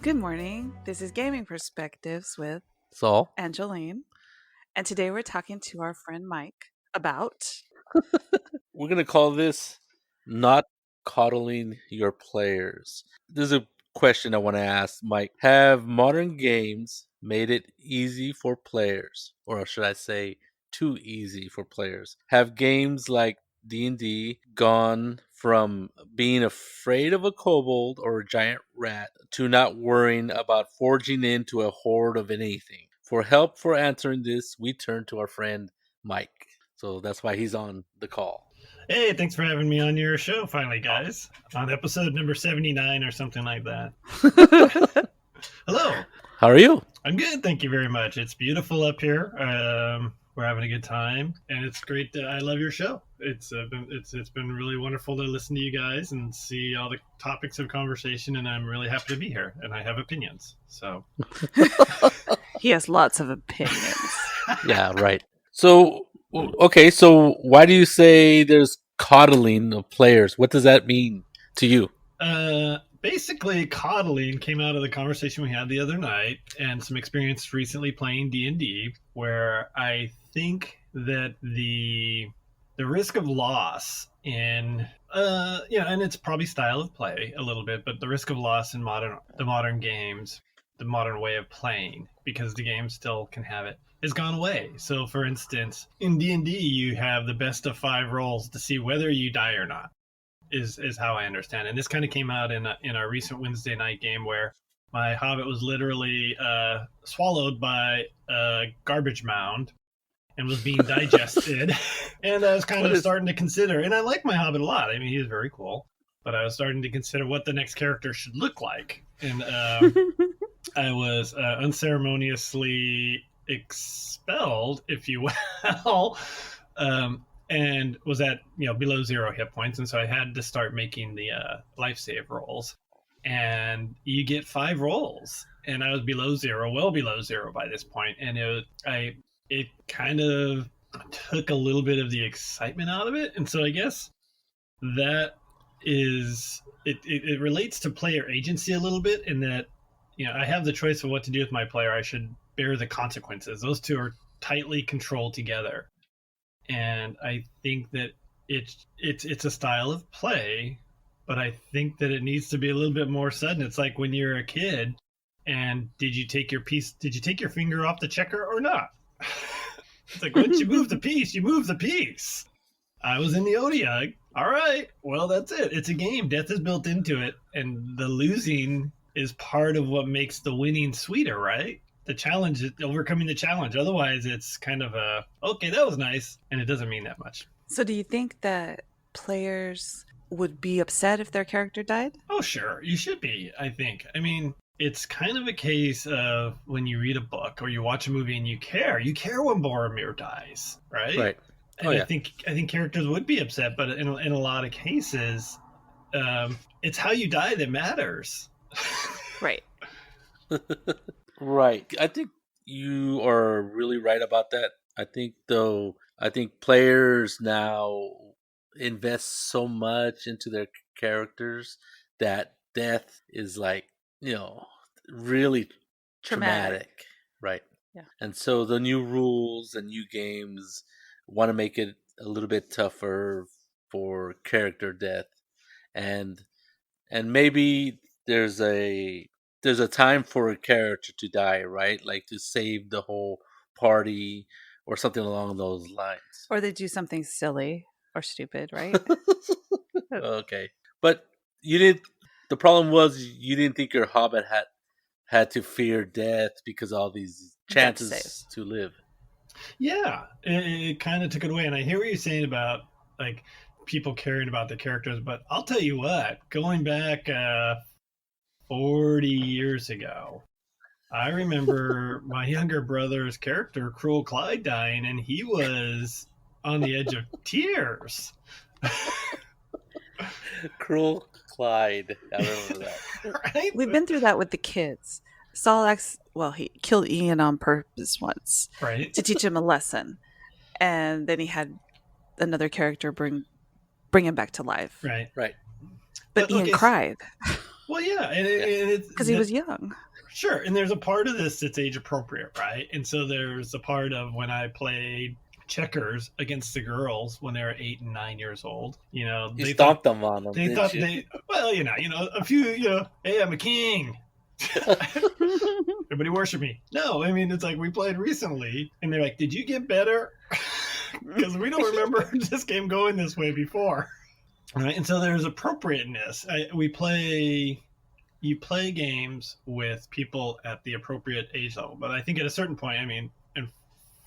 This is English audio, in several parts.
Good morning. This is Gaming Perspectives with Saul. Angeline. And today we're talking to our friend Mike about. We're going to call this Not Coddling Your Players. This is a question I want to ask Mike. Have modern games made it easy for players? Or should I say, too easy for players? Have games like D&D gone from being afraid of a kobold or a giant rat to not worrying about forging into a horde of anything? For help for answering this, we turn to our friend Mike. So that's why he's on the call. Hey, thanks for having me on your show finally, guys. On episode number 79 or something like that. Hello. How are you? I'm good, thank you very much. It's beautiful up here. We're having a good time, and it's great. I love your show. It's been really wonderful to listen to you guys and see all the topics of conversation, and I'm really happy to be here. And I have opinions, so He has lots of opinions. Yeah, right. So, okay, so why do you say there's coddling of players? What does that mean to you? Basically, coddling came out of the conversation we had the other night, and some experience recently playing D&D, where I think that the risk of loss in and it's probably style of play a little bit, but the risk of loss in the modern games, the modern way of playing, because the game still can have it, has gone away. So, for instance, in D&D, you have the best of 5 rolls to see whether you die or not. Is how I understand it. And this kind of came out in our recent Wednesday night game where my hobbit was literally swallowed by a garbage mound and was being digested. And I was kind of starting to consider, and I like my hobbit a lot. I mean, he is very cool. But I was starting to consider what the next character should look like. And I was unceremoniously expelled, if you will. And was at below 0 hit points, and so I had to start making the life save rolls, and you get 5 rolls, and I was below 0, well below 0 by this point, and it kind of took a little bit of the excitement out of it, and so I guess that is it relates to player agency a little bit, in that I have the choice of what to do with my player. I should bear the consequences. Those two are tightly controlled together. And I think that it's a style of play, but I think that it needs to be a little bit more sudden. It's like when you're a kid, and did you take your finger off the checker or not? It's like, once you move the piece, you move the piece. I was in the Odiug. All right, well, that's it. It's a game. Death is built into it, and the losing is part of what makes the winning sweeter, right? The challenge is overcoming the challenge. Otherwise, it's kind of okay, that was nice, and it doesn't mean that much. So, do you think that players would be upset if their character died? Oh, sure. You should be, I think. I mean, it's kind of a case of when you read a book or you watch a movie and you care. You care when Boromir dies, right? Right. And I think characters would be upset, but in a lot of cases, it's how you die that matters. Right. Right. I think you are really right about that. I think players now invest so much into their characters that death is like, really traumatic. Right. Yeah. And so the new rules and new games want to make it a little bit tougher for character death. And maybe there's a time for a character to die, right? Like to save the whole party or something along those lines. Or they do something silly or stupid, right? Okay. But the problem was you didn't think your hobbit had to fear death because of all these chances to live. Yeah, it kind of took it away. And I hear what you're saying about like people caring about their characters, but I'll tell you what, going back 40 years ago, I remember my younger brother's character, Cruel Clyde, dying, and he was on the edge of tears. Cruel Clyde. I remember that. Right? We've been through that with the kids. Saul he killed Ian on purpose once, right, to teach him a lesson, and then he had another character bring him back to life. Right. But Ian cried. Well, yeah, and it's because he was young. sure, and there's a part of this that's age appropriate, right? And so there's a part of when I played checkers against the girls when they were 8 and 9 years old. You They stomped them on them, they didn't thought you? well, a few, hey, I'm a king. Everybody worship me. No, I mean, it's like we played recently, and they're like, "Did you get better?" Because we don't remember this game going this way before. All right, and so there's appropriateness. You play games with people at the appropriate age level, but I think at a certain point, I mean, and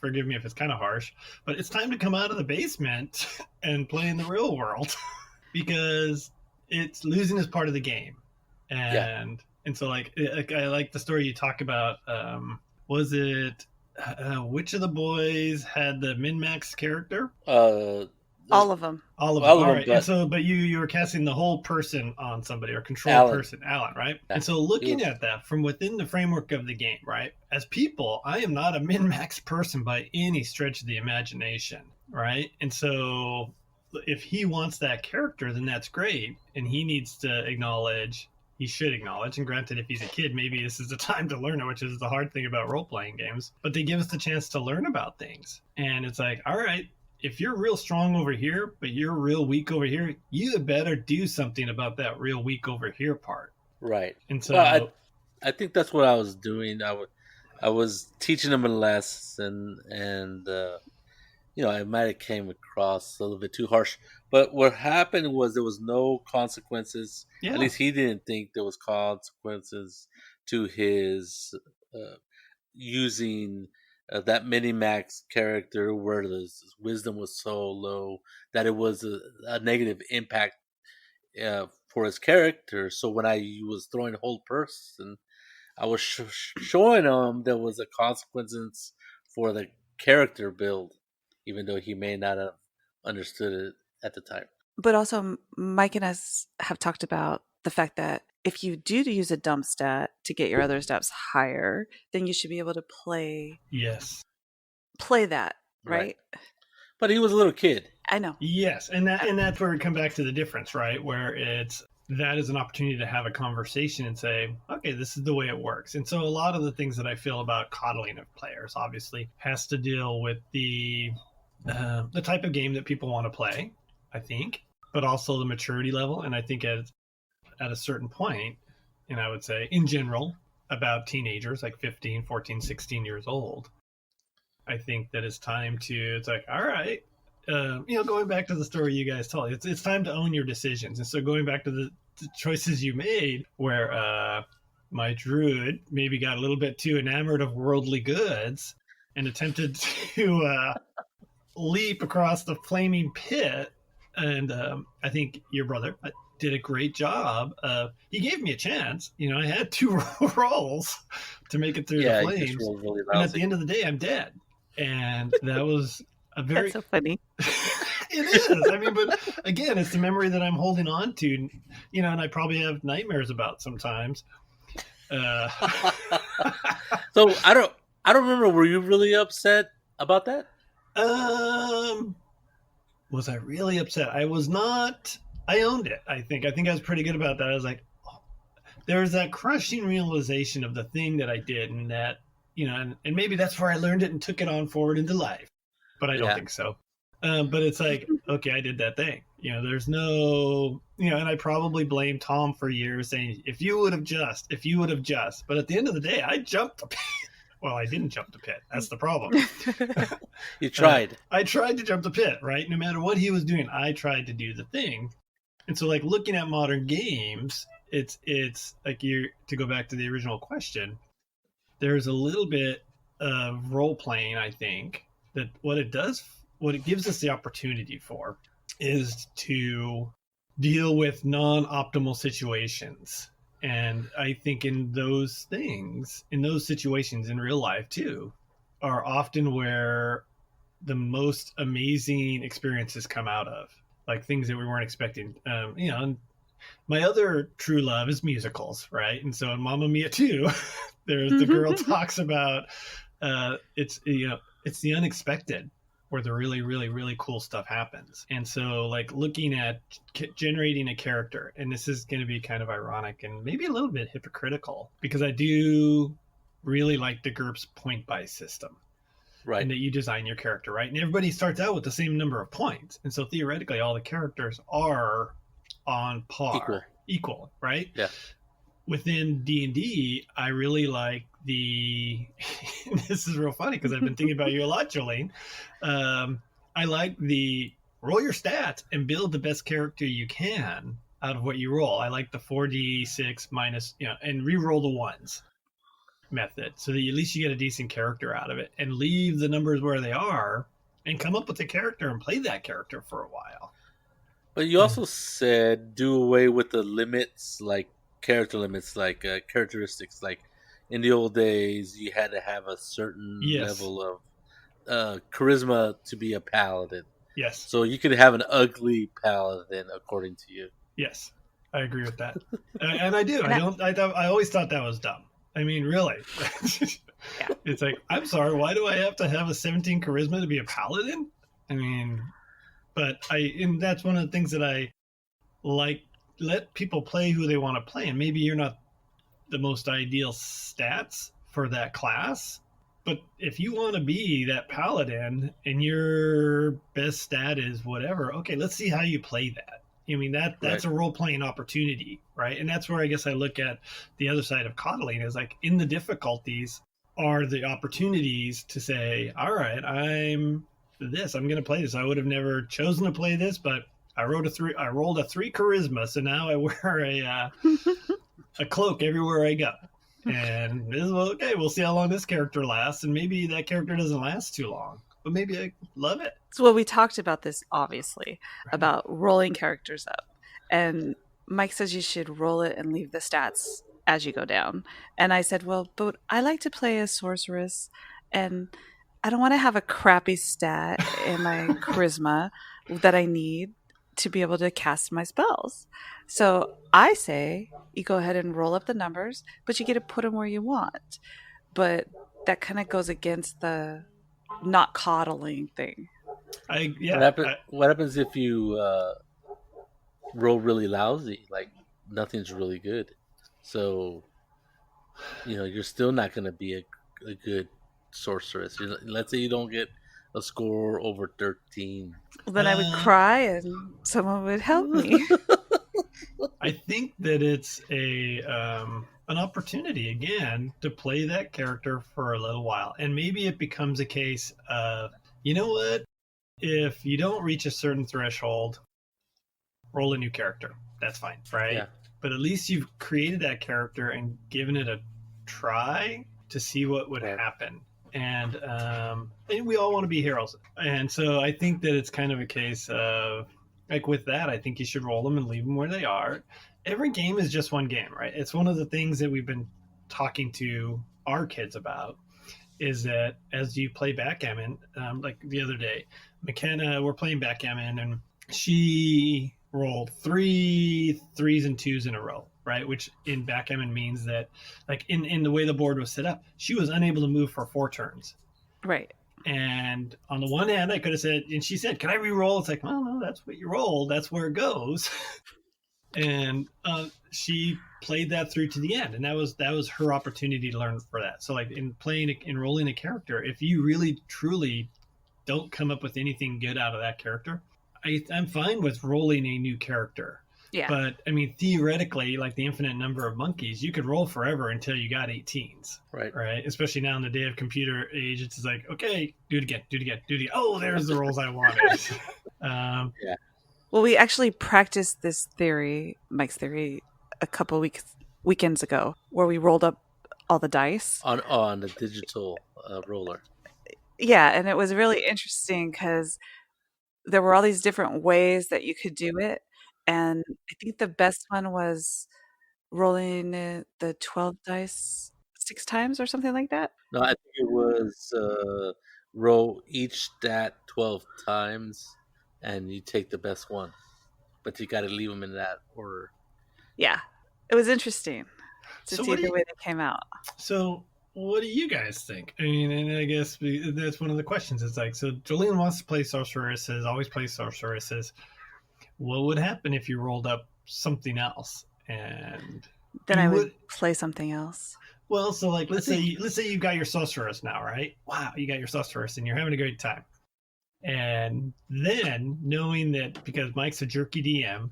forgive me if it's kind of harsh, but it's time to come out of the basement and play in the real world because it's losing is part of the game, Yeah. and so like I like the story you talk about. Was it which of the boys had the min max character? All of them. All of them. All of All them, right. And but so, but you were casting the whole person on somebody or control Alan. person, Alan, right? Yeah. And so, looking at that from within the framework of the game, right? As people, I am not a min max person by any stretch of the imagination, right? And so, if he wants that character, then that's great, and he needs to acknowledge. He should acknowledge, and granted, if he's a kid, maybe this is the time to learn it, which is the hard thing about role playing games. But they give us the chance to learn about things, and it's like, all right, if you're real strong over here, but you're real weak over here, you better do something about that real weak over here part. Right. And so, well, I think that's what I was doing. I was teaching them a lesson, and I might have came across a little bit too harsh. But what happened was there was no consequences. yeah, At least he didn't think there was consequences to his using that Minimax character where the wisdom was so low that it was a negative impact for his character. So when I was throwing a whole person, I was showing him there was a consequences for the character build, even though he may not have understood it at the time. But also, Mike and us have talked about the fact that if you do use a dump stat to get your other stats higher, then you should be able to play yes, that, right? But he was a little kid. I know. yes, and that's where we come back to the difference, right? Where that is an opportunity to have a conversation and say, okay, this is the way it works. And so a lot of the things that I feel about coddling of players obviously has to deal with the type of game that people want to play, I think, but also the maturity level. And I think at a certain point, and I would say in general, about teenagers like 15, 14, 16 years old, I think that it's time it's like, all right, going back to the story you guys told, it's time to own your decisions. And so going back to the choices you made where my druid maybe got a little bit too enamored of worldly goods and attempted to leap across the flaming pit. And I think your brother did a great job. He gave me a chance. I had 2 rolls to make it through the flames. Really and at the end of the day, I'm dead. And that was a very... That's so funny. It is. I mean, but again, it's the memory that I'm holding on to, and I probably have nightmares about sometimes. So I don't remember. Were you really upset about that? Was I really upset? I was not. I owned it. I think I was pretty good about that. I was like, there was that crushing realization of the thing that I did, and that, and maybe that's where I learned it and took it on forward into life. But I don't think so. But it's like, okay, I did that thing. There's no, and I probably blame Tom for years saying, if you would have just. But at the end of the day, I jumped the pit. Well, I didn't jump the pit. That's the problem. You tried. I tried to jump the pit, right? No matter what he was doing, I tried to do the thing. And so, like, looking at modern games, it's like to go back to the original question, there's a little bit of role playing, I think, that what it gives us the opportunity for is to deal with non-optimal situations. And I think in those situations in real life too, are often where the most amazing experiences come out of, like things that we weren't expecting. And my other true love is musicals, right? And so in Mamma Mia 2, there's the girl talks about it's the unexpected where the really, really, really cool stuff happens. And so, like, looking at generating a character, and this is going to be kind of ironic and maybe a little bit hypocritical because I do really like the GURPS point buy system. Right. And that you design your character, right? And everybody starts out with the same number of points. And so theoretically, all the characters are on par, equal, right? Yeah. Within D&D, I really like the this is real funny because I've been thinking about you a lot, Jolene. I like the roll your stats and build the best character you can out of what you roll. I like the 4d6 minus, and re-roll the ones method so that at least you get a decent character out of it, and leave the numbers where they are and come up with a character and play that character for a while. But you also said do away with the limits, like character limits, like characteristics. Like in the old days, you had to have a certain level of charisma to be a paladin. Yes. So you could have an ugly paladin, according to you. Yes, I agree with that, and I do. I always thought that was dumb. I mean, really. Yeah. It's like, I'm sorry, why do I have to have a 17 charisma to be a paladin? I mean, and that's one of the things that I like. Let people play who they want to play, and maybe you're not the most ideal stats for that class, but if you want to be that paladin and your best stat is whatever, okay, let's see how you play that. I mean, that's right. A role-playing opportunity, right? And that's where I guess I look at the other side of coddling is like in the difficulties are the opportunities to say, all right, I'm going to play this. I would have never chosen to play this, but I rolled a 3 charisma, so now I wear a cloak everywhere I go. And this is okay, we'll see how long this character lasts, and maybe that character doesn't last too long, but maybe I love it. So, well, we talked about this, obviously, about rolling characters up. And Mike says you should roll it and leave the stats as you go down. And I said, well, but I like to play a sorceress, and I don't want to have a crappy stat in my charisma that I need to be able to cast my spells. So I say you go ahead and roll up the numbers, but you get to put them where you want. But that kind of goes against the not coddling thing. What happens if you roll really lousy? Like nothing's really good. So, you're still not going to be a good sorceress. Let's say you don't get a score over 13. Well, then I would cry and someone would help me. I think that it's an opportunity, again, to play that character for a little while. And maybe it becomes a case of, you know what? If you don't reach a certain threshold, roll a new character. That's fine, right? Yeah. But at least you've created that character and given it a try to see what would happen. And we all want to be heroes. And so I think that it's kind of a case of, like with that, I think you should roll them and leave them where they are. Every game is just one game, right? It's one of the things that we've been talking to our kids about is that as you play backgammon, like the other day, McKenna, we're playing backgammon, and she rolled 3 3s and 2s in a row, right? Which in backgammon means that, like in the way the board was set up, she was unable to move for 4 turns. Right. And on the one hand, I could have said, and she said, can I re-roll? It's like, well, no, that's what you roll. That's where it goes. And she played that through to the end. And that was her opportunity to learn for that. So like in rolling a character, if you really, truly don't come up with anything good out of that character, I'm fine with rolling a new character. Yeah. But I mean, theoretically, like the infinite number of monkeys, you could roll forever until you got 18s. Right. Right. Especially now in the day of computer age, it's like, okay, do it again. Oh, there's the rolls I wanted. Yeah. Well, we actually practiced this theory, Mike's theory, a couple weekends ago, where we rolled up all the dice on the digital roller. Yeah, and it was really interesting because there were all these different ways that you could do it. And I think the best one was rolling the 12 dice 6 times or something like that. No, I think it was roll each stat 12 times, and you take the best one. But you got to leave them in that order. Yeah, it was interesting to see the way they came out. So what do you guys think? I mean, and I guess that's one of the questions. It's like, so Jolene wants to play sorceresses, always plays sorceresses. What would happen if you rolled up something else? And Then I you would would, play something else. well, so like, I think let's say you've got your sorceress now, right? Wow, you got your sorceress, and you're having a great time. And then knowing that because Mike's a jerky DM,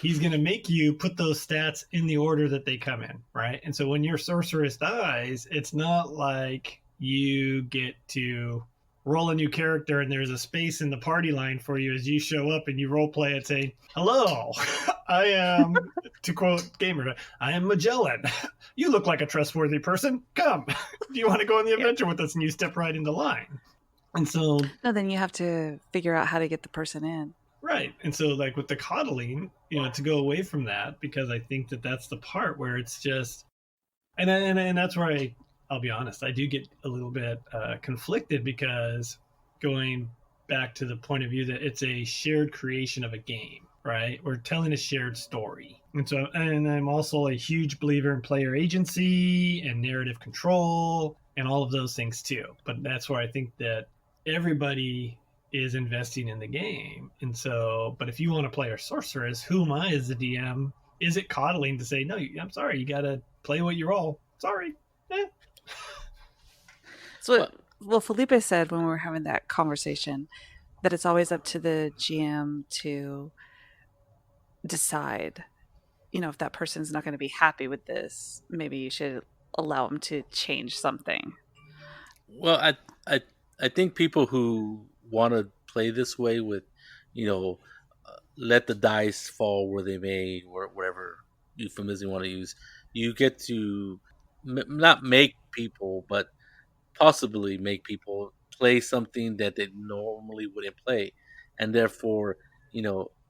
he's going to make you put those stats in the order that they come in, right? And so when your sorceress dies, it's not like you get to roll a new character and there's a space in the party line for you as you show up and you role play it saying, "Hello, I am," to quote Gamer, "I am Magellan. You look like a trustworthy person. Come. Do you want to go on the Yeah. adventure with us?" And you step right into line. And so, No, then you have to figure out how to get the person in. right. And so, like with the coddling, to go away from that, because I think that that's the part where it's just, and that's where I'll be honest, I do get a little bit conflicted because going back to the point of view that it's a shared creation of a game, right? We're telling a shared story. And so, and I'm also a huge believer in player agency and narrative control and all of those things too. But that's where I think that everybody is investing in the game. And so, but if you want to play a sorceress, who am I as the DM? Is it coddling to say, no, I'm sorry, you got to play what you roll? Sorry. Eh. So, well, well, Felipe said when we were having that conversation that it's always up to the GM to decide, if that person's not going to be happy with this, maybe you should allow them to change something. well, I I think people who want to play this way with, let the dice fall where they may, or whatever euphemism you want to use, you get to not make people, but possibly make people play something that they normally wouldn't play, and therefore,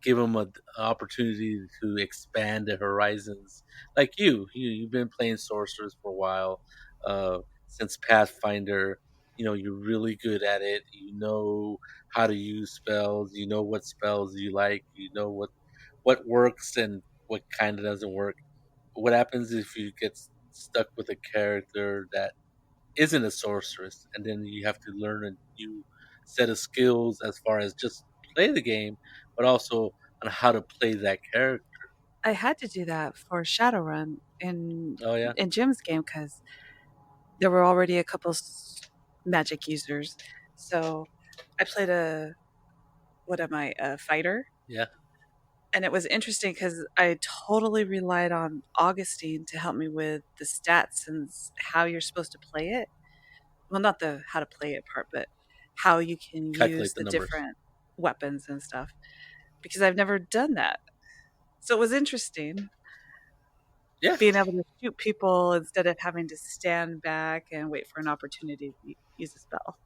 give them an opportunity to expand their horizons. Like you've been playing sorcerers for a while, uh, since Pathfinder. You're really good at it. You know how to use spells. You know what spells you like. You know what works and what kind of doesn't work. What happens if you get stuck with a character that isn't a sorceress, and then you have to learn a new set of skills as far as just play the game, but also on how to play that character. I had to do that for Shadowrun in Oh yeah, Jim's game because there were already a couple magic users. So I played a fighter. yeah, And it was interesting because I totally relied on Augustine to help me with the stats and how you're supposed to play it. Well, not the how to play it part, but how you can use calculate the the numbers. different weapons and stuff because I've never done that. So it was interesting Yeah, being able to shoot people instead of having to stand back and wait for an opportunity to use a spell.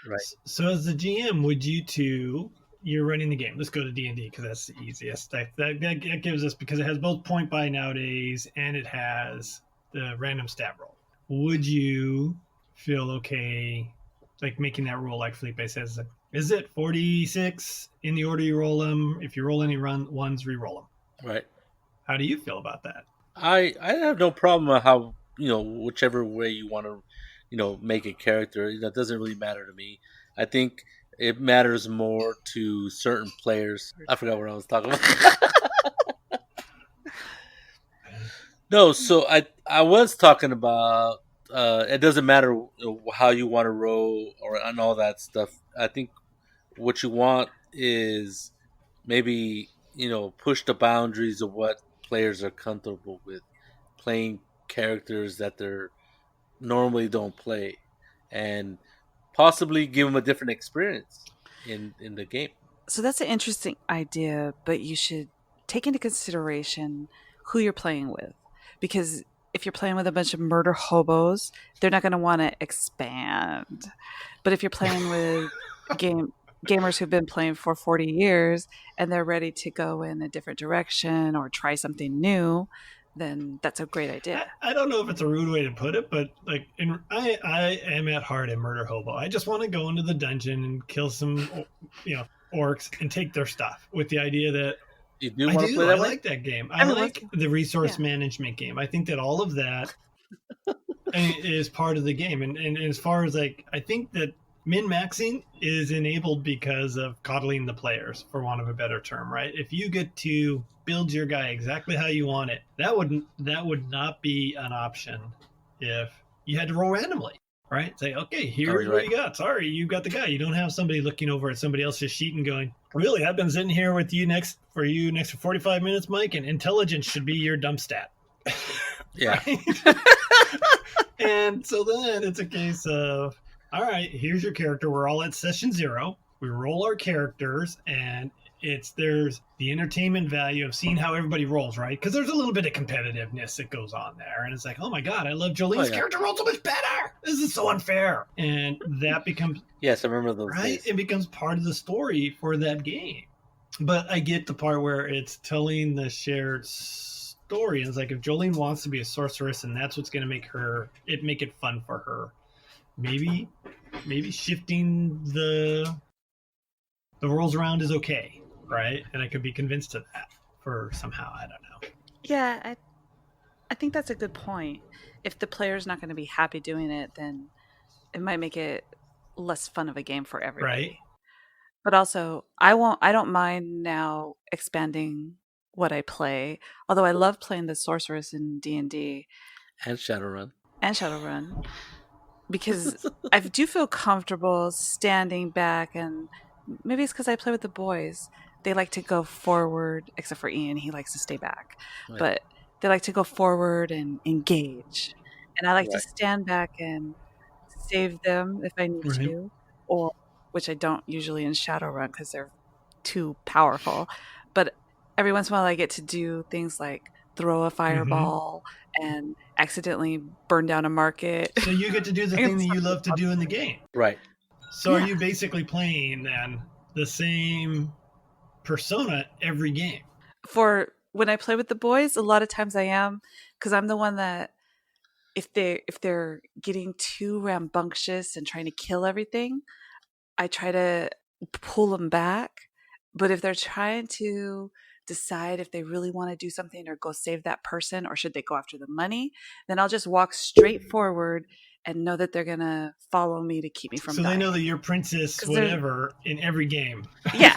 right. So as the GM, would you two? You're running the game. Let's go to D&D because that's the easiest. That gives us, because it has both point buy nowadays and it has the random stat roll. Would you feel okay, like making that roll like Felipe says? Is it 46 in the order you roll them? If you roll any ones, re-roll them. Right. How do you feel about that? I have no problem with how, whichever way you want to, make a character. That doesn't really matter to me. I think it matters more to certain players. I forgot what I was talking about. No, so I was talking about, it doesn't matter, how you want to roll or and all that stuff. I think what you want is maybe, push the boundaries of what players are comfortable with playing characters that they're normally don't play, and possibly give them a different experience in the game. So that's an interesting idea, but you should take into consideration who you're playing with. Because if you're playing with a bunch of murder hobos, they're not going to want to expand. But if you're playing with gamers who've been playing for 40 years and they're ready to go in a different direction or try something new, then that's a great idea. I don't know if it's a rude way to put it, but like, I am at heart a murder hobo. I just want to go into the dungeon and kill some, orcs and take their stuff with the idea that You do I want to play do. I that way? like that game. I Every once like in a the while. resource Yeah. management game. I think that all of that is part of the game. And as far as like, I think that min-maxing is enabled because of coddling the players, for want of a better term, right? If you get to build your guy exactly how you want it, that would not be an option if you had to roll randomly, right? Say, okay, here's what you got. Sorry, you got the guy. You don't have somebody looking over at somebody else's sheet and going, really, I've been sitting here with you next for 45 minutes, Mike, and intelligence should be your dump stat. Yeah. And so then it's a case of, all right, here's your character. We're all at session 0. We roll our characters, and there's the entertainment value of seeing how everybody rolls, right? Because there's a little bit of competitiveness that goes on there, and it's like, oh my god, I love Jolene's character rolls so much better. This is so unfair, and that becomes yes, I remember those right. Days. It becomes part of the story for that game. But I get the part where it's telling the shared story, and it's like if Jolene wants to be a sorceress, and that's what's going to make it fun for her. Maybe shifting the rules around is okay, right? And I could be convinced of that for somehow. I don't know. Yeah, I think that's a good point. If the player's not going to be happy doing it, then it might make it less fun of a game for everybody. Right. But also, I don't mind now expanding what I play. Although I love playing the sorceress in D&D and Shadowrun. Because I do feel comfortable standing back, and maybe it's because I play with the boys. They like to go forward, except for Ian. He likes to stay back. Right. But they like to go forward and engage. And I like to stand back and save them if I need to, or which I don't usually in Shadowrun because they're too powerful. But every once in a while I get to do things like throw a fireball and accidentally burn down a market. So you get to do the thing that you love to do in the game. Right. So are you basically playing then the same persona every game? For when I play with the boys, a lot of times I am, because I'm the one that if they're getting too rambunctious and trying to kill everything, I try to pull them back. But if they're trying to decide if they really want to do something or go save that person or should they go after the money, then I'll just walk straight forward and know that they're going to follow me to keep me from dying. So they know that you're princess whatever in every game. Yeah.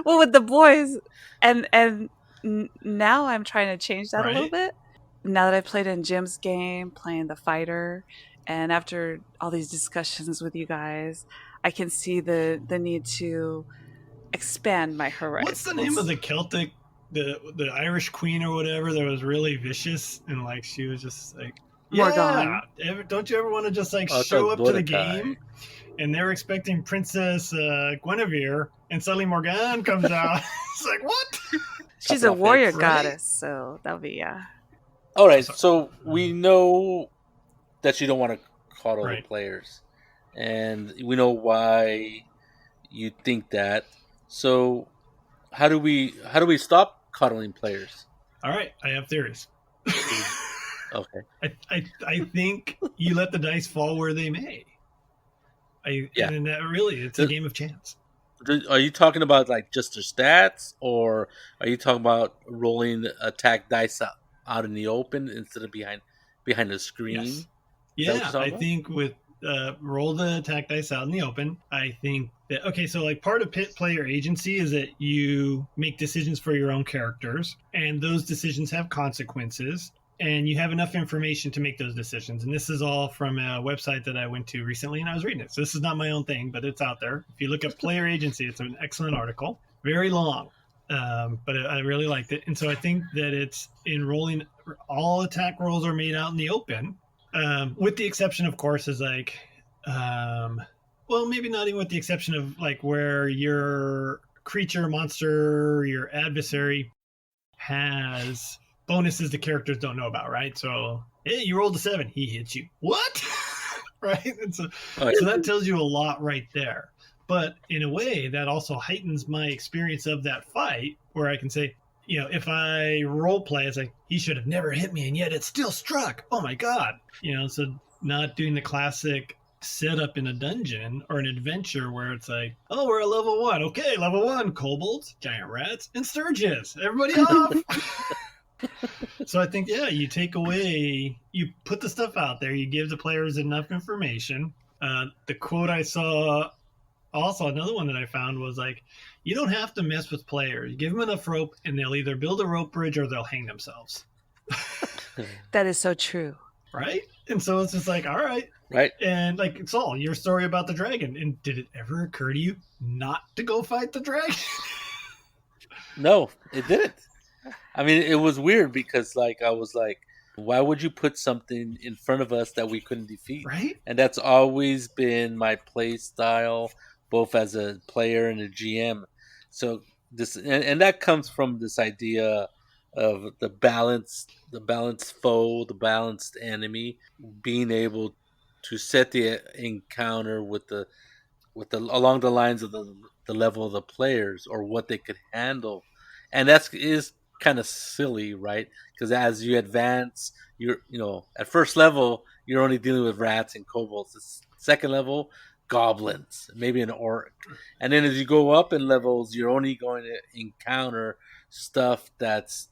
Well, with the boys, and now I'm trying to change that a little bit. Now that I've played in Jim's game, playing the fighter, and after all these discussions with you guys, I can see the need to expand my horizons. What's the name of the Celtic, the Irish queen or whatever that was really vicious and like she was just like, Morgan. Yeah, don't you ever want to just like show up to the game? And they're expecting Princess Guinevere, and suddenly Morgan comes out. It's like, what? She's a warrior goddess, so that'll be All right, so we know that you don't want to coddle the players, and we know why you think that. So, how do we stop coddling players? All right, I have theories. Okay. I think you let the dice fall where they may. And that really, it's a game of chance. Are you talking about like just their stats, or are you talking about rolling attack dice out in the open instead of behind the screen? Yes. Yeah, I think with roll the attack dice out in the open. I think that so like part of player agency is that you make decisions for your own characters, and those decisions have consequences. And you have enough information to make those decisions. And this is all from a website that I went to recently, and I was reading it. So this is not my own thing, but it's out there. If you look up Player Agency, it's an excellent article. Very long, but I really liked it. And so I think that it's in rolling, all attack rolls are made out in the open, with the exception, of course, is like, well, maybe not even with the exception of like where your creature, monster, your adversary has bonuses the characters don't know about, right? So, hey, you rolled a 7, he hits you. What? Right? And so that tells you a lot right there. But in a way, that also heightens my experience of that fight, where I can say, if I role play, it's like, he should have never hit me, and yet it still struck. Oh my God. So not doing the classic setup in a dungeon or an adventure where it's like, oh, we're at level 1. Okay, level 1, kobolds, giant rats, and sturges. Everybody off. So I think, yeah, you take away, you put the stuff out there, you give the players enough information. The quote I saw, also another one that I found was like, you don't have to mess with players. You give them enough rope, and they'll either build a rope bridge or they'll hang themselves. That is so true. Right? And so it's just like, all right. Right? And like Saul, your story about the dragon, and did it ever occur to you not to go fight the dragon? No, it didn't. I mean, it was weird because, like, I was like, why would you put something in front of us that we couldn't defeat? Right? And that's always been my play style, both as a player and a GM. So and that comes from this idea of the balanced foe, the balanced enemy, being able to set the encounter with the along the lines of the level of the players or what they could handle, and that's is kind of silly, right? Because as you advance, at first level you're only dealing with rats and kobolds. The second level, goblins, maybe an orc, and then as you go up in levels, you're only going to encounter stuff that's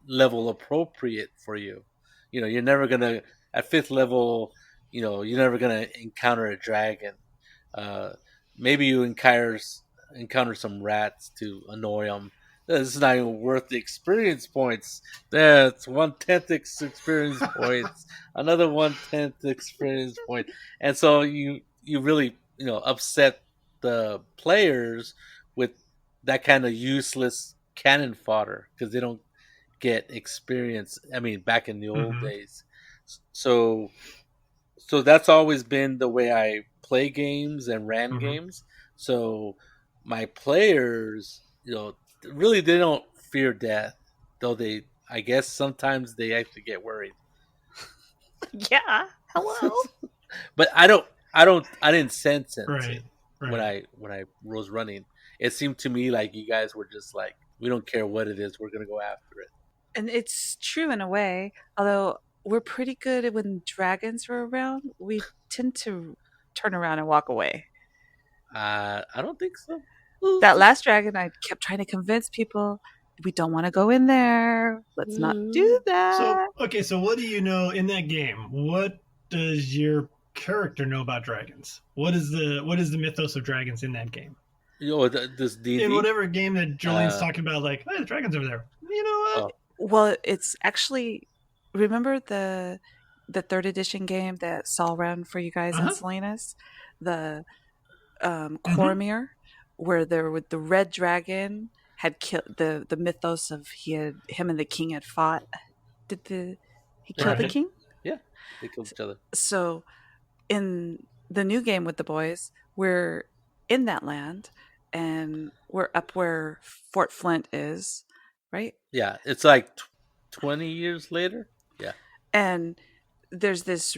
level appropriate for you. You're never gonna at fifth level. You're never gonna encounter a dragon. uh, Maybe you encounter some rats to annoy them. This is not even worth the experience points. That's 1/10 experience points, another 1/10 experience point, and so you really upset the players with that kind of useless cannon fodder because they don't get experience. I mean, back in the old Mm-hmm. days, so that's always been the way I play games and ran Mm-hmm. games. So my players, really they don't fear death, though I guess sometimes they actually get worried. Yeah. Hello. But I didn't sense it Right. Right. when I was running. It seemed to me like you guys were just like, we don't care what it is, we're gonna go after it. And it's true in a way, although we're pretty good at when dragons are around, we tend to turn around and walk away. I don't think so. That last dragon, I kept trying to convince people we don't want to go in there. Let's not do So that. okay, so what do you know in that game? What does your character know about dragons? What is the mythos of dragons in that game? This D and In D. whatever game that Jolene's talking about, like, hey, the dragon's over there. You know what? Oh, Well, it's actually, remember the third edition game that Saul ran for you guys in Uh-huh. Salinas, the Mm-hmm. Cormir, where there with the red dragon had killed the mythos of him and the king had fought. Did the he killed the Right. king? yeah, they killed each other. So in the new game with the boys, we're in that land and we're up where Fort Flint is, right? Yeah, it's like 20 years later. Yeah. And there's this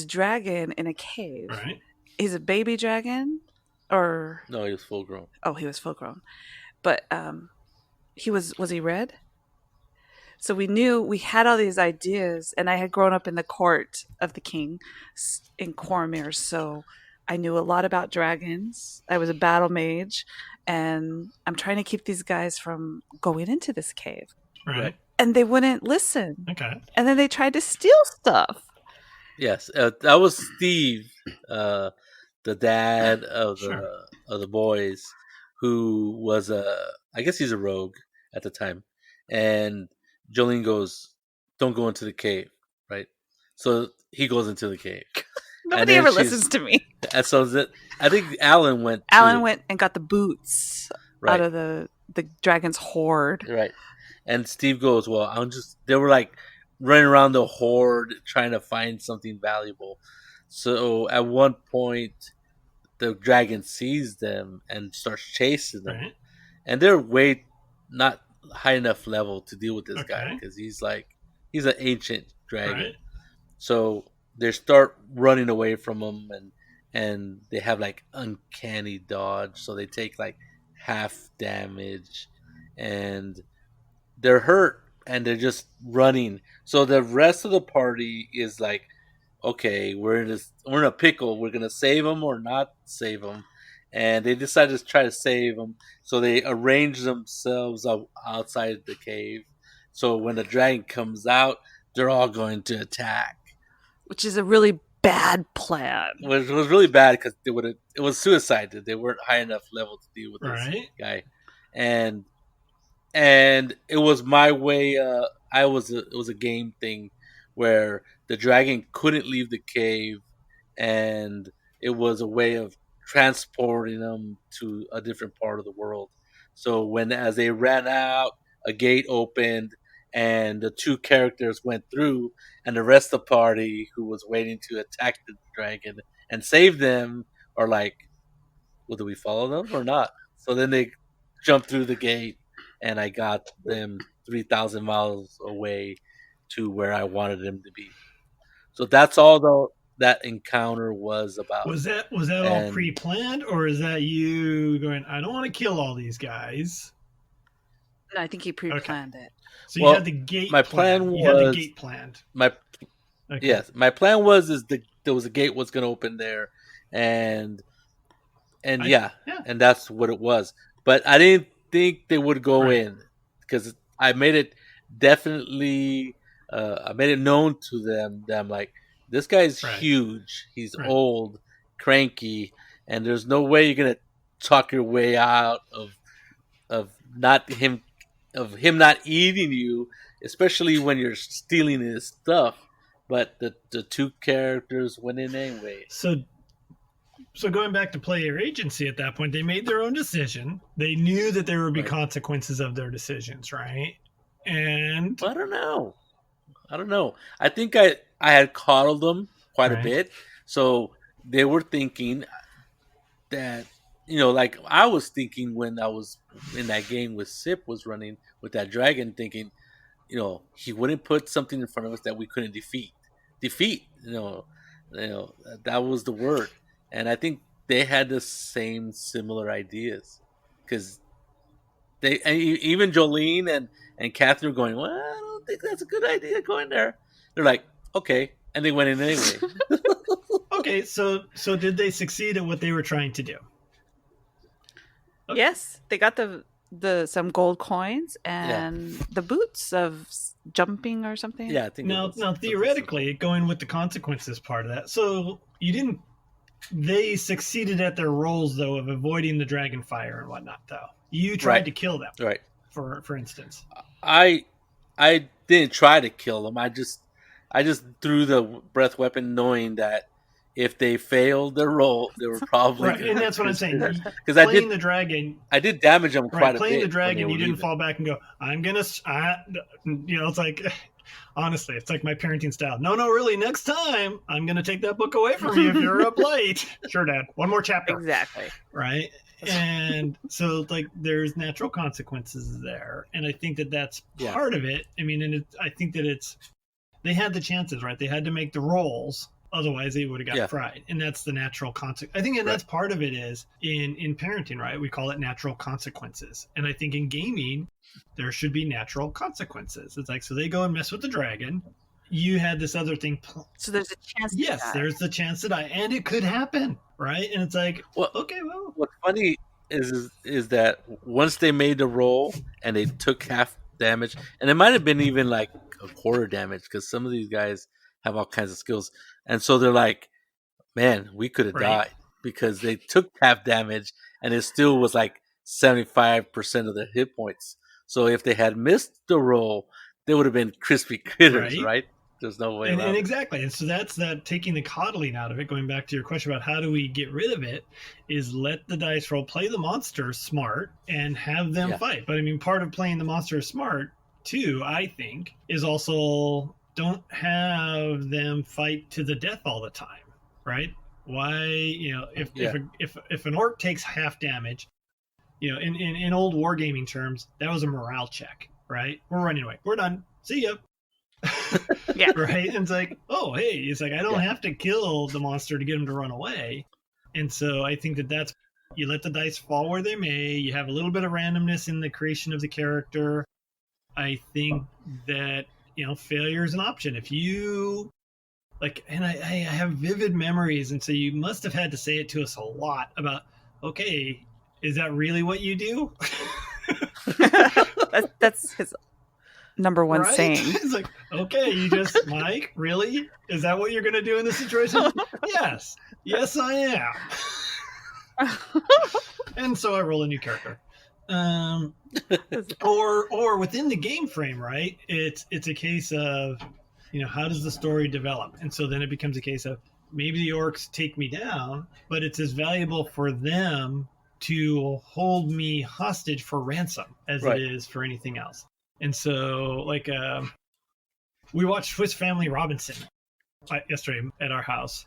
dragon in a cave. Right. He's a baby dragon, or No, he was full grown. oh, he was full grown, but was he red? So we knew we had all these ideas, and I had grown up in the court of the king in Cormyr, so I knew a lot about dragons. I was a battle mage, and I'm trying to keep these guys from going into this cave. Right. Right. And they wouldn't listen. Okay. And then they tried to steal stuff. Yes, that was Steve, the dad Sure. of the boys, who was I guess he's a rogue at the time, and Jolene goes, "Don't go into the cave," right? So he goes into the cave, and Nobody then ever listens she's, to me. and so I think Alan went Alan too, went and got the boots out right, of the dragon's hoard. right, and Steve goes, "Well, they were like running around the horde trying to find something valuable." So at one point, the dragon sees them and starts chasing them, Right. and they're way not high enough level to deal with this guy Okay. because he's an ancient dragon. Right. So they start running away from him, and they have like uncanny dodge, so they take like half damage, and they're hurt and they're just running. So the rest of the party is like, okay, we're in a pickle. We're gonna save him or not save him, and they decide to try to save him. So they arrange themselves outside the cave So when the dragon comes out, they're all going to attack. Which is a really bad plan. Which was really bad because it was suicide. They weren't high enough level to deal with this Right. guy, and it was my way. It was a game thing where the dragon couldn't leave the cave, and it was a way of transporting them to a different part of the world. So as they ran out, a gate opened, and the two characters went through, and the rest of the party who was waiting to attack the dragon and save them are like, well, do we follow them or not? So then they jumped through the gate, and I got them 3,000 miles away to where I wanted them to be. So that's all that encounter was about. Was that all And pre-planned, or is that you going, I don't want to kill all these guys? No, I think he pre-planned it. So you had the gate. My plan planned. was You had the gate planned. Okay. Yes, my plan was there was a gate was going to open there, and and that's what it was. But I didn't think they would go in because I made it definitely. I made it known to them that I'm like, this guy's huge. He's old, cranky, and there's no way you're gonna talk your way out of not him of him not eating you, especially when you're stealing his stuff. But the two characters went in anyway. So going back to player agency at that point, they made their own decision. They knew that there would be consequences of their decisions, right? And I don't know. I think I had coddled them quite a bit, so they were thinking that like I was thinking when I was in that game with Sip was running with that dragon, thinking he wouldn't put something in front of us that we couldn't defeat. That was the word, and I think they had the same similar ideas because even Jolene and Catherine were going, well, I don't think that's a good idea going there. They're like, okay, and they went in anyway. Okay, so did they succeed at what they were trying to do? Okay. Yes, they got the some gold coins and the boots of jumping or something. Yeah, I think now theoretically, going with the consequences part of that. So you didn't. They succeeded at their roles though of avoiding the dragon fire and whatnot. Though you tried to kill them, right? For instance, I didn't try to kill them. I just threw the breath weapon, knowing that if they failed their role, they were probably and that's what I'm saying. Because the dragon, I did damage them quite a bit. Playing the dragon, you didn't fall back and go, I'm gonna, it's like, honestly, it's like my parenting style. No, really, next time I'm gonna take that book away from you if you're up late. Sure, Dad. One more chapter. Exactly. Right. And so, like, there's natural consequences there, and I think that that's part of it. I mean, and I think that they had the chances, right? They had to make the rolls. Otherwise, they would have got fried. And that's the natural consequence. I think that's part of it is in parenting, right? We call it natural consequences. And I think in gaming, there should be natural consequences. It's like, so they go and mess with the dragon. You had this other thing. So there's a chance. Yes, there's the chance to die. And it could happen, right? And it's like, okay, well. What's funny is that once they made the roll and they took half damage, and it might have been even like a quarter damage because some of these guys have all kinds of skills. And so they're like, man, we could have died because they took half damage and it still was like 75% of their hit points. So if they had missed the roll, they would have been crispy critters, right? There's no way. And exactly. And so that's that taking the coddling out of it, going back to your question about how do we get rid of it, is let the dice roll, play the monster smart and have them fight. But I mean, part of playing the monster smart too, I think, is also don't have them fight to the death all the time, right? Why, if an orc takes half damage, in old wargaming terms, that was a morale check, right? We're running away. We're done. See ya. Right? And it's like, oh, hey, it's like, I don't have to kill the monster to get him to run away. And so I think that's, you let the dice fall where they may. You have a little bit of randomness in the creation of the character. I think that, failure is an option. If you and I have vivid memories, and so you must have had to say it to us a lot about, okay, is that really what you do? That's his number one Right? saying. It's like, okay, you just, Mike, really? Is that what you're going to do in this situation? Yes. Yes, I am. And so I roll a new character. Or within the game frame, right? It's a case of, how does the story develop? And so then it becomes a case of maybe the orcs take me down, but it's as valuable for them to hold me hostage for ransom as it is for anything else. And so, like, we watched Swiss Family Robinson yesterday at our house.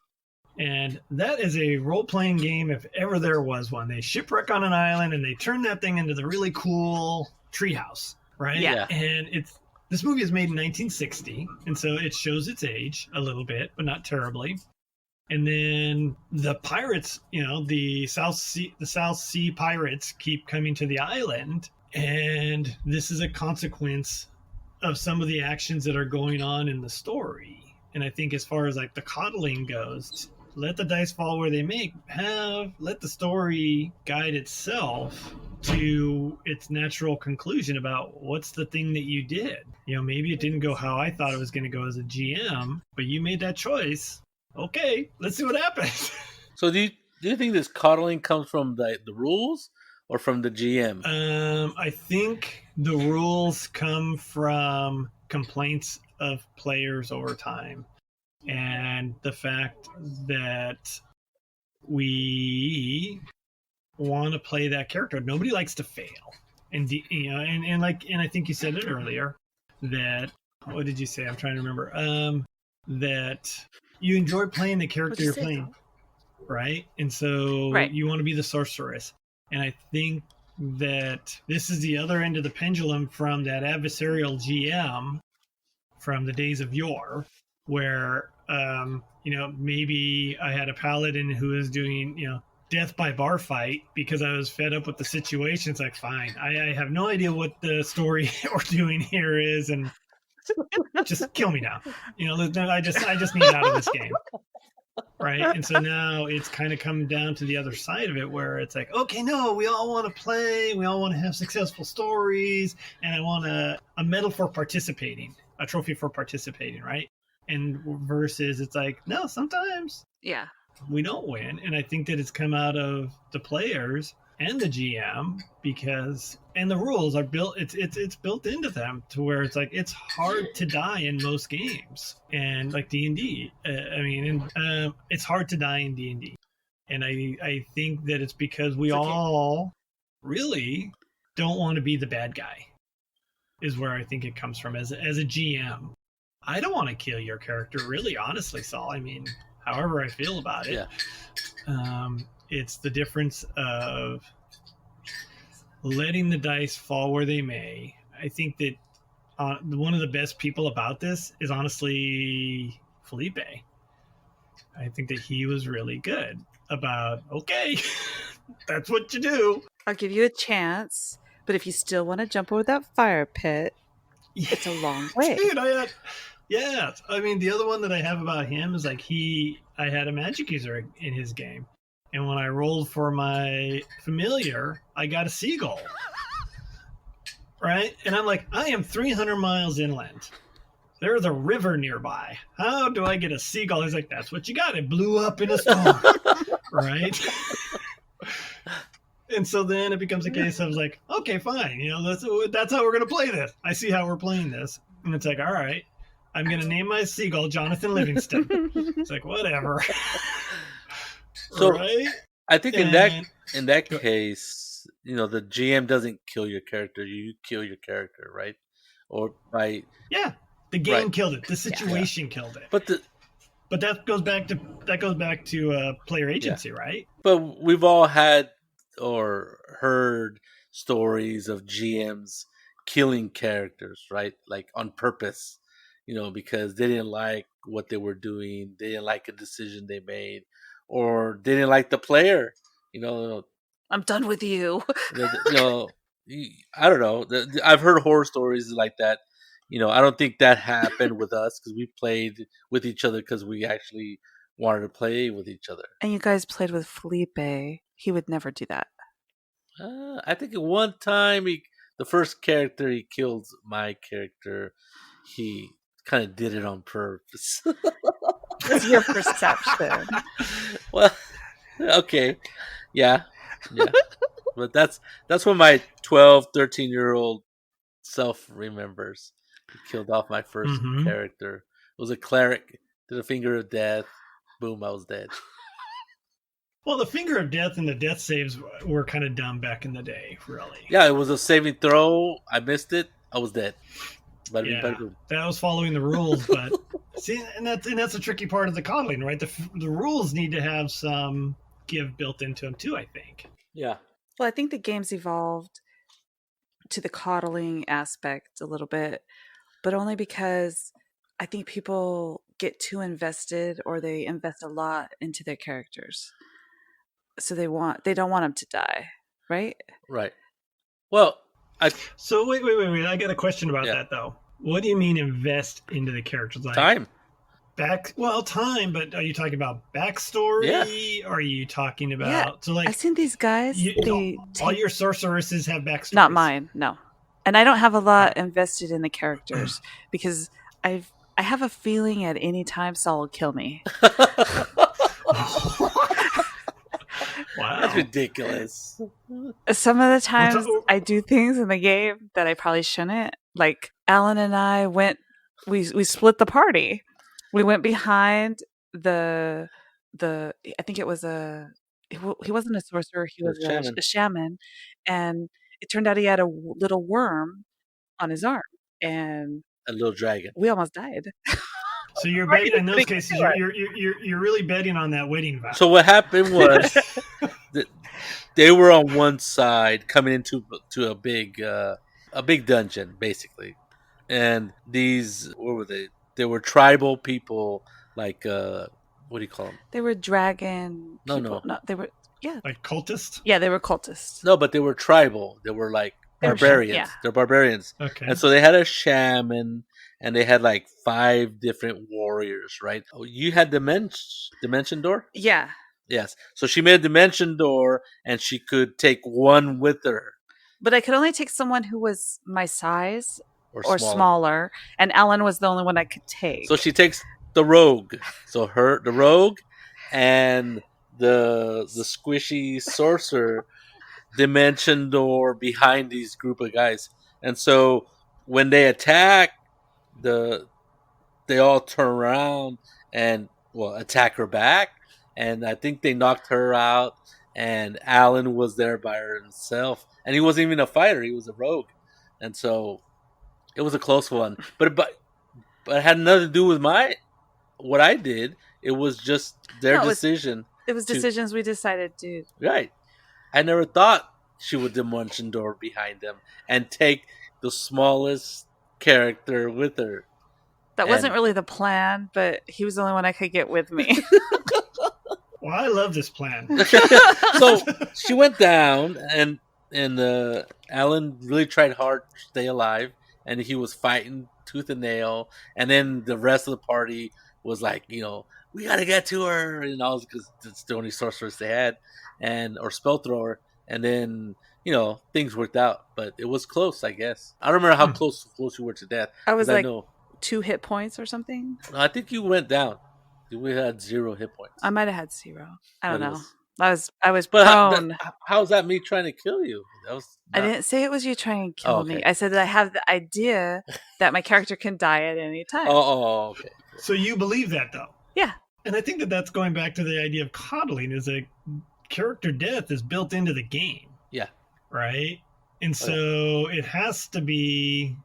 And that is a role playing game if ever there was one. They shipwreck on an island and they turn that thing into the really cool treehouse, right? Yeah. And this movie is made in 1960, and so it shows its age a little bit, but not terribly. And then the pirates, the South Sea pirates keep coming to the island, and this is a consequence of some of the actions that are going on in the story. And I think as far as like the coddling goes, let the dice fall where they may. Let the story guide itself to its natural conclusion about what's the thing that you did. Maybe it didn't go how I thought it was going to go as a GM, but you made that choice. Okay, let's see what happens. So do you think this coddling comes from the rules or from the GM? I think the rules come from complaints of players over time, and the fact that we want to play that character. Nobody likes to fail, and I think you said it earlier that, what did you say? I'm trying to remember. That you enjoy playing the character you're playing, right? And so you want to be the sorceress. And I think that this is the other end of the pendulum from that adversarial GM from the days of yore, where maybe I had a paladin who was doing death by bar fight because I was fed up with the situation. It's like, fine, I have no idea what the story we're doing here is, and just kill me now. I just need out of this game. Right. And so now it's kind of come down to the other side of it where it's like, okay, no, we all want to play. We all want to have successful stories. And I want a medal for participating, a trophy for participating. Right. And versus it's like, no, sometimes we don't win. And I think that it's come out of the players and the GM and the rules are built. It's built into them to where it's like it's hard to die in most games, and like D&D. It's hard to die in D&D, and I think that it's because we all really don't want to be the bad guy. Is where I think it comes from as a GM. I don't want to kill your character, really, honestly, Saul. I mean, however I feel about it. Yeah. It's the difference of letting the dice fall where they may. I think that one of the best people about this is honestly Felipe. I think that he was really good about, okay, that's what you do. I'll give you a chance, but if you still want to jump over that fire pit, it's a long way. Dude, I mean, the other one that I have about him is like I had a magic user in his game. And when I rolled for my familiar, I got a seagull. Right? And I'm like, I am 300 miles inland. There's a river nearby. How do I get a seagull? He's like, that's what you got. It blew up in a storm. Right? And so then it becomes a case of like, okay, fine. That's how we're going to play this. I see how we're playing this. And it's like, all right, I'm going to name my seagull Jonathan Livingston. It's like, whatever. So right? I think in that case, the GM doesn't kill your character; you kill your character, right? Or by the game killed it, the situation killed it. But that goes back to player agency, right? But we've all had or heard stories of GMs killing characters, right? Like on purpose, because they didn't like what they were doing, they didn't like a decision they made, or they didn't like the player. I'm done with you. I don't know. I've heard horror stories like that. I don't think that happened with us because we played with each other because we actually wanted to play with each other. And you guys played with Felipe. He would never do that. I think at one time the first character he killed my character, he kind of did it on purpose. It's your perception. Well, okay, yeah, yeah, but that's what my 12, 13-year-old self remembers. He killed off my first Mm-hmm. character. It was a cleric. Did a finger of death. Boom, I was dead. Well, the finger of death and the death saves were kind of dumb back in the day, really. Yeah, it was a saving throw. I missed it. I was dead. Bada bing, Yeah, bada boom. that was following the rules, but see, and that's a tricky part of the coddling, right? The rules need to have some give built into them too. I think. Yeah. Well, I think the game's evolved to the coddling aspect a little bit, but only because I think people get too invested or they invest a lot into their characters. So they don't want them to die, right? Right. Well, So wait. I got a question about that though. What do you mean invest into the characters? Like time. Time, but are you talking about backstory? Yeah. Are you talking about so like I've seen these guys. all your sorceresses have backstories? Not mine, no. And I don't have a lot invested in the characters because I have a feeling at any time Saul will kill me. Wow, that's ridiculous. Some of the times I do things in the game that I probably shouldn't. Like Alan and I we split the party. We went behind the I think it was he wasn't a sorcerer, he was a shaman, and it turned out he had a little worm on his arm, and a little dragon. We almost died. So you're betting in those cases. You're really betting on that wedding vow. So what happened was they were on one side coming into a big dungeon basically, and these what were they? They were tribal people, like what do you call them? They were dragon people. No, they were like cultists. Yeah, they were cultists. No, but they were tribal. They were like barbarians. Yeah. They're barbarians. Okay. And so they had a shaman, and they had like 5 different warriors, right? Oh, you had dimension door? Yeah. Yes. So she made a dimension door, and she could take one with her. But I could only take someone who was my size or smaller, and Ellen was the only one I could take. So she takes the rogue. So the rogue and the squishy sorcerer dimension door behind these group of guys. And so when they attack, they all turn around and attack her back. And I think they knocked her out. And Alan was there by himself, and he wasn't even a fighter; he was a rogue. And so it was a close one. But it had nothing to do with what I did. It was just their decision. It was decisions we decided to. Right. I never thought she would dimension door behind them and take the smallest character with her. That wasn't really the plan, but he was the only one I could get with me. Well, I love this plan. So she went down, and Alan really tried hard to stay alive, and he was fighting tooth and nail. And then the rest of the party was like, we gotta get to her, and all because it's the only sorceress they had, or spell thrower. And then things worked out, but it was close, I guess. I don't remember how close you were to death. I was like 2 hit points or something. I think you went down. We had 0 hit points. I might have had 0. I don't know. I was but prone. How's that me trying to kill you? I didn't say it was you trying to kill me. I said that I have the idea that my character can die at any time. Okay. So you believe that, though? Yeah. And I think that's going back to the idea of coddling, is a character death is built into the game. Yeah. Right? And so it has to be,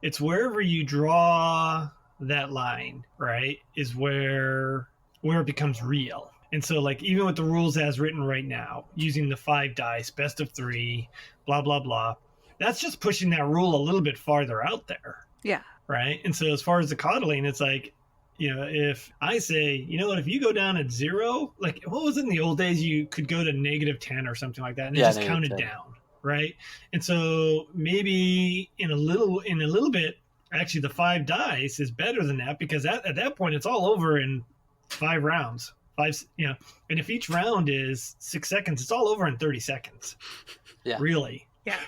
it's wherever you draw that line, right, is where it becomes real. And so, like, even with the rules as written right now, using the 5 dice, best of 3, blah, blah, blah, that's just pushing that rule a little bit farther out there. Yeah. Right? And so as far as the coddling, it's like, if I say, if you go down at 0, like, what was it in the old days? You could go to -10 or something like that, and it just counted down, right? And so maybe in a little bit, actually the 5 dice is better than that, because at that point it's all over in 5 rounds. And if each round is 6 seconds, it's all over in 30 seconds. Yeah. Really. Yeah.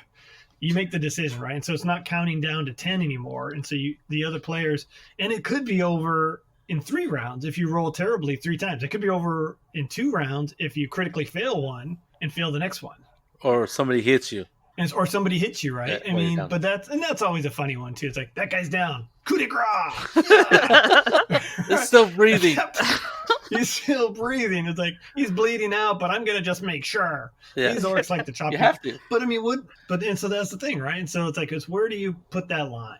you make the decision, right? And so it's not counting down to 10 anymore. And so the other players, and it could be over in 3 rounds if you roll terribly 3 times. It could be over in 2 rounds if you critically fail one and fail the next one. Or somebody hits you. Or somebody hits you, right? Yeah, I mean, but that's always a funny one too. It's like, that guy's down. Coup de grace. It's still breathing. He's still breathing. It's like, he's bleeding out, but I'm gonna just make sure. Yeah. These orcs like to chop You have to. But I mean, and so that's the thing, right? And so it's like, it's where do you put that line?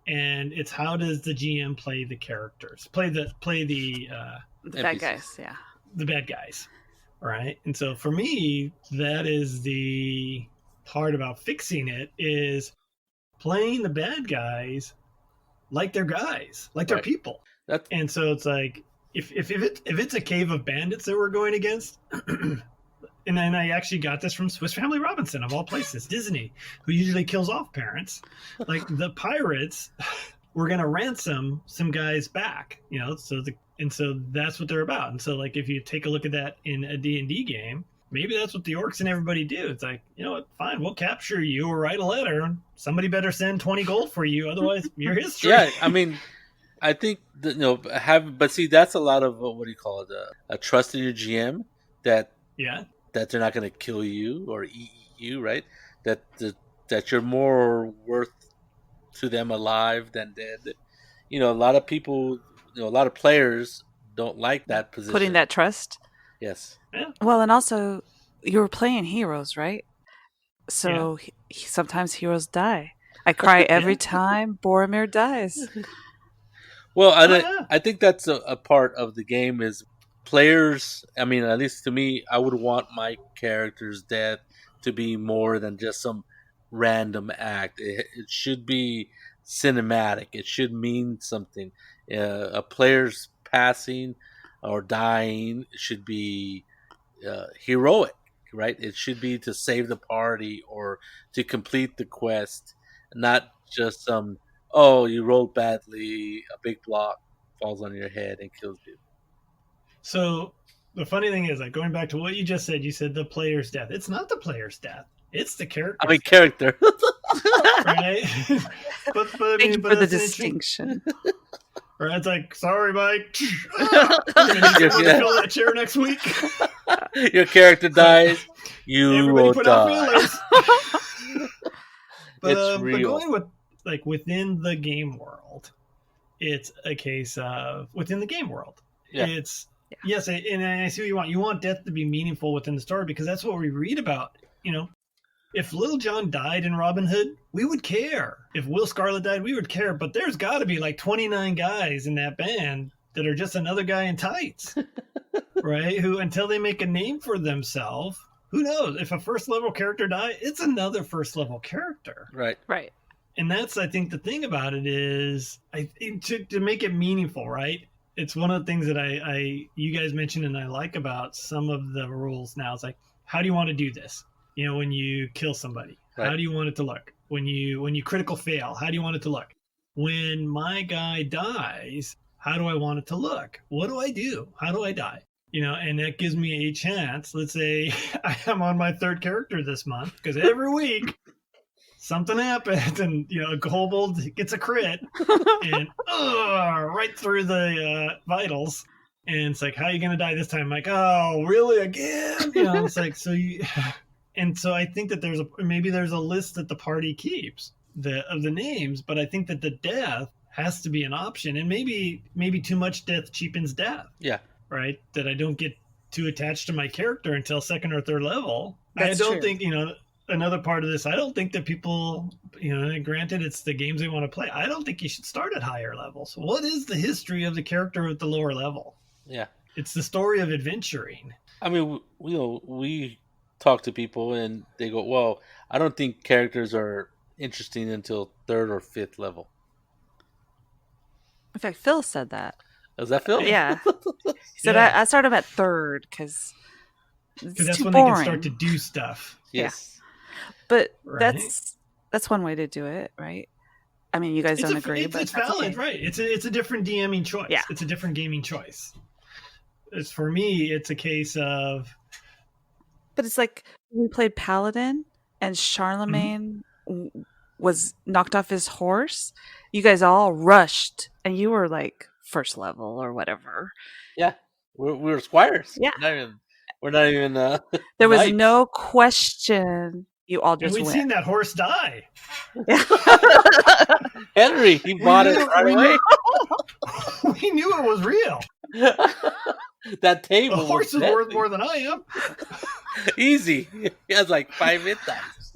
And it's how does the GM play the characters, play the bad guys, yeah, the bad guys, right? And so for me, that is the part about fixing it, is playing the bad guys like they're guys, like they're people. And so it's like, if it's a cave of bandits that we're going against, and then I actually got this from Swiss Family Robinson, of all places, Disney, who usually kills off parents. Like, the pirates were going to ransom some guys back, you know, so that's what they're about. And so, like, if you take a look at that in a D&D game, maybe that's what the orcs and everybody do. It's like, you know what, fine, we'll capture you or write a letter. Somebody better send 20 gold for you, otherwise your history. Yeah, I mean, I think that, but see, that's a lot of what do you call it? A trust in your GM that they're not going to kill you or eat you, right? That you're more worth to them alive than dead. You know, a lot of people, a lot of players don't like that position. Putting that trust. Yes. Yeah. Well, and also, you were playing heroes, right? So sometimes heroes die. I cry every time Boromir dies. Well, I think that's a part of the game is players. I mean, at least to me, I would want my character's death to be more than just some random act. It should be cinematic. It should mean something. A player's passing or dying should be heroic, right? It should be to save the party or to complete the quest, not just some, oh, you rolled badly, a big block falls on your head and kills you. So the funny thing is, like, going back to what you just said, you said the player's death. It's not the player's death. It's the character. I mean, character. Right? but I Thank mean, you for the distinction. Right? It's like, sorry, Mike. You're going to fill that chair next week. Your character dies. You will die. But going with, like, within the game world, it's a case of within the game world. Yeah. It's yes, and I see what you want. You want death to be meaningful within the story, because that's what we read about. You know, if Little John died in Robin Hood, we would care. If Will Scarlet died, we would care. But there's got to be like 29 guys in that band that are just another guy in tights, right? Who, until they make a name for themselves, who knows? If a first level character dies, it's another first level character. Right. Right. And that's, I think, the thing about it is, to make it meaningful, right? It's one of the things that you guys mentioned and I like about some of the rules now. It's like, how do you want to do this? You know, when you kill somebody, right, how do you want it to look? When you critical fail, how do you want it to look? When my guy dies, how do I want it to look? What do I do? How do I die? You know, and that gives me a chance. Let's say I am on my 3rd character this month, because every week something happens, and a kobold gets a crit and right through the vitals, and it's like, how are you gonna die this time? I'm like, oh, really, again? It's like, so you. And so I think that there's a list that the party keeps of the names, but I think that the death has to be an option, and maybe too much death cheapens death. Yeah. Right. That I don't get too attached to my character until 2nd or 3rd level. That's I don't true. think another part of this. I don't think that people, granted it's the games they want to play, I don't think you should start at higher levels. What is the history of the character at the lower level? Yeah. It's the story of adventuring. I mean, we talk to people and they go, well, I don't think characters are interesting until 3rd or 5th level. In fact, Phil said that. Is that Phil? Yeah. He said, I started them at 3rd because that's when boring. They can start to do stuff. Yes. Yeah. But right? that's one way to do it, right? I mean, you guys don't agree, but it's valid, okay. Right? It's a different DMing choice. Yeah. It's a different gaming choice. For me, it's a case of. But it's like we played Paladin, and Charlemagne was knocked off his horse, you guys all rushed, and you were like first level or whatever. Yeah, we're squires. Yeah, We're not even there was knights. no question. You all And just we'd went. seen that horse die. Henry, he We bought it knew, right we away. knew, we knew it was real. That The table was horse is worth deadly. more than I am. Easy. He has like 5 hit dice.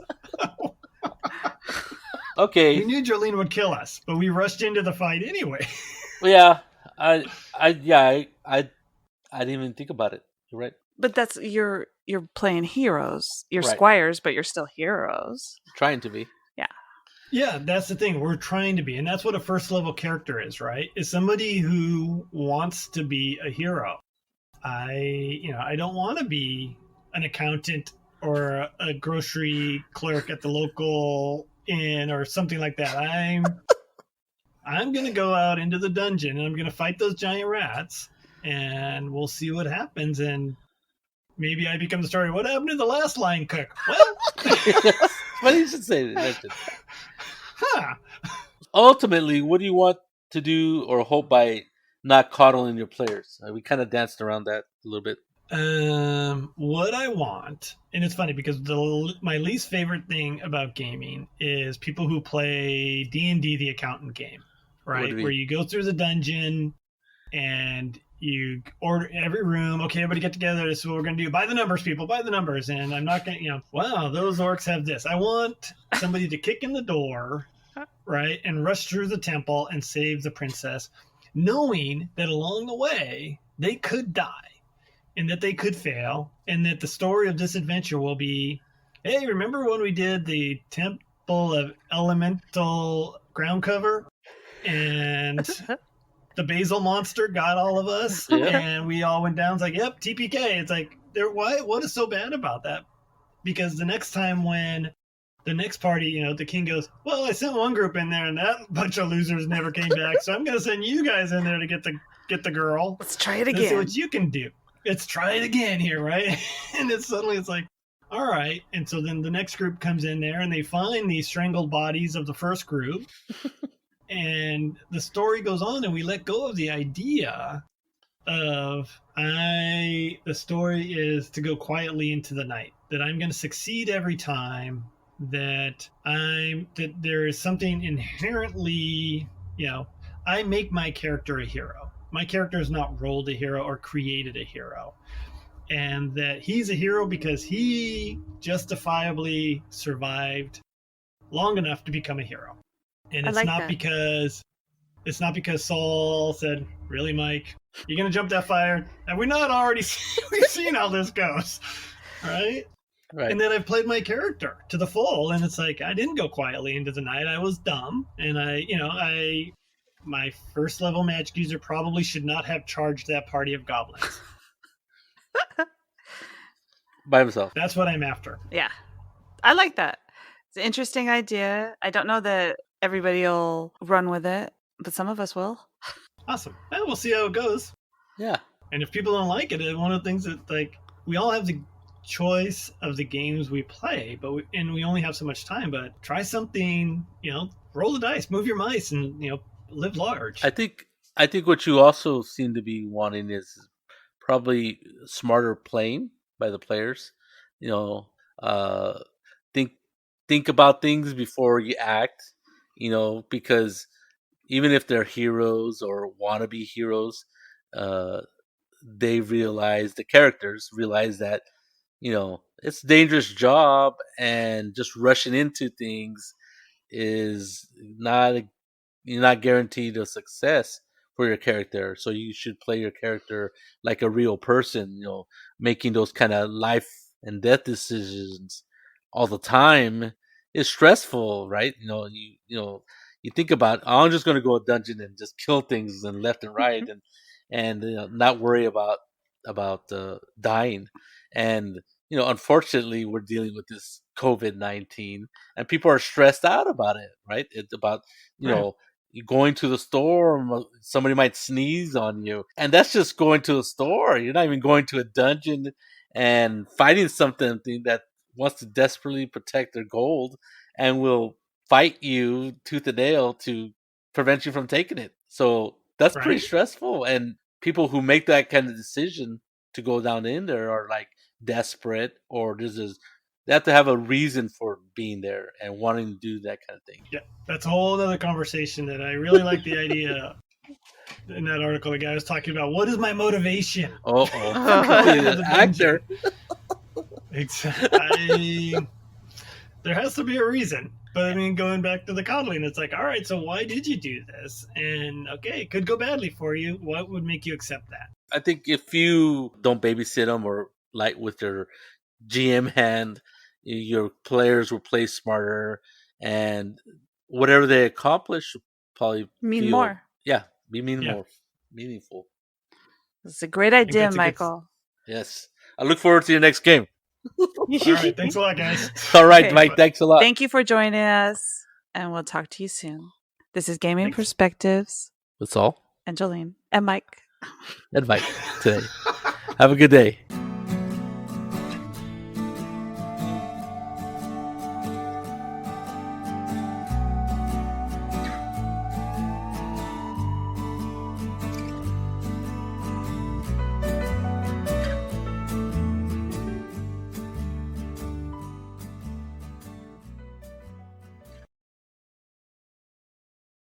We Okay. knew Jolene would kill us, but we rushed into the fight anyway. Yeah. I didn't even think about it. You're right. But that's you're playing heroes. You're Right. squires, but you're still heroes. Trying to be. Yeah. Yeah, that's the thing. We're trying to be, and that's what a first level character is, right? Is somebody who wants to be a hero. I don't want to be an accountant or a grocery clerk at the local inn or something like that. I'm gonna go out into the dungeon and I'm gonna fight those giant rats, and we'll see what happens. And maybe I become the story. What happened to the last line cook? Well, Funny you should say that. huh. Ultimately, what do you want to do or hope by not coddling your players? We kind of danced around that a little bit. What I want, and it's funny because my least favorite thing about gaming is people who play D&D, the accountant game, right? Where you go through the dungeon and you order every room. Okay, everybody get together. This is what we're going to do. Buy the numbers, people. Buy the numbers. And I'm not going to, wow, those orcs have this. I want somebody to kick in the door, right, and rush through the temple and save the princess, knowing that along the way they could die and that they could fail, and that the story of this adventure will be, hey, remember when we did the Temple of Elemental ground cover and the basil monster got all of us, and we all went down? It's like, yep, TPK. It's like, what is so bad about that? Because the next time when the next party, the king goes, well, I sent one group in there and that bunch of losers never came back, so I'm going to send you guys in there to get the girl. Let's try it again. Let's see what you can do. Let's try it again here, right? And it's like, all right. And so then the next group comes in there and they find the strangled bodies of the first group. And the story goes on, and we let go of the idea of the story is to go quietly into the night, that I'm going to succeed every time, that there is something inherently, I make my character a hero. My character has not rolled a hero or created a hero. And that he's a hero because he justifiably survived long enough to become a hero. And it's not because Saul said, really, Mike, you're going to jump that fire? And we've seen how this goes, right? Right. And then I've played my character to the full, and it's like, I didn't go quietly into the night. I was dumb, and my first level magic user probably should not have charged that party of goblins. By himself. That's what I'm after. Yeah. I like that. It's an interesting idea. I don't know that everybody will run with it, but some of us will. Awesome. Well, we'll see how it goes. Yeah. And if people don't like it, one of the things that, we all have the choice of the games we play, but we only have so much time. But try something, roll the dice, move your mice, and live large. I think what you also seem to be wanting is probably smarter playing by the players. Think about things before you act. Because even if they're heroes or wannabe heroes, the characters realize that it's a dangerous job, and just rushing into things is you're not guaranteed a success for your character. So you should play your character like a real person, making those kind of life and death decisions all the time is stressful, right? You think about, I'm just going to go a dungeon and just kill things and left and right, and not worry about dying. And unfortunately, we're dealing with this COVID-19, and people are stressed out about it, right? It's about you going to the store, somebody might sneeze on you, and that's just going to a store. You're not even going to a dungeon and fighting something that wants to desperately protect their gold, and will fight you tooth and nail to prevent you from taking it. So that's pretty Right? stressful. And people who make that kind of decision to go down in there are like desperate, or they have to have a reason for being there and wanting to do that kind of thing. Yeah, that's a whole other conversation that I really like the idea in that article. The guy was talking about what is my motivation Oh, for going to the actor. dungeon. There has to be a reason. But I mean, going back to the coddling, it's like, all right, so why did you do this? And okay, it could go badly for you. What would make you accept that? I think if you don't babysit them or like with your GM hand, your players will play smarter, and whatever they accomplish will probably Mean feel more. be more meaningful. It's a great idea, Michael. Yes, I look forward to your next game. All right, thanks a lot, guys. All right, Okay. Mike, thanks a lot. Thank you for joining us, and we'll talk to you soon. This is Gaming Perspectives That's all. and Jolene and Mike. And Mike today. Have a good day.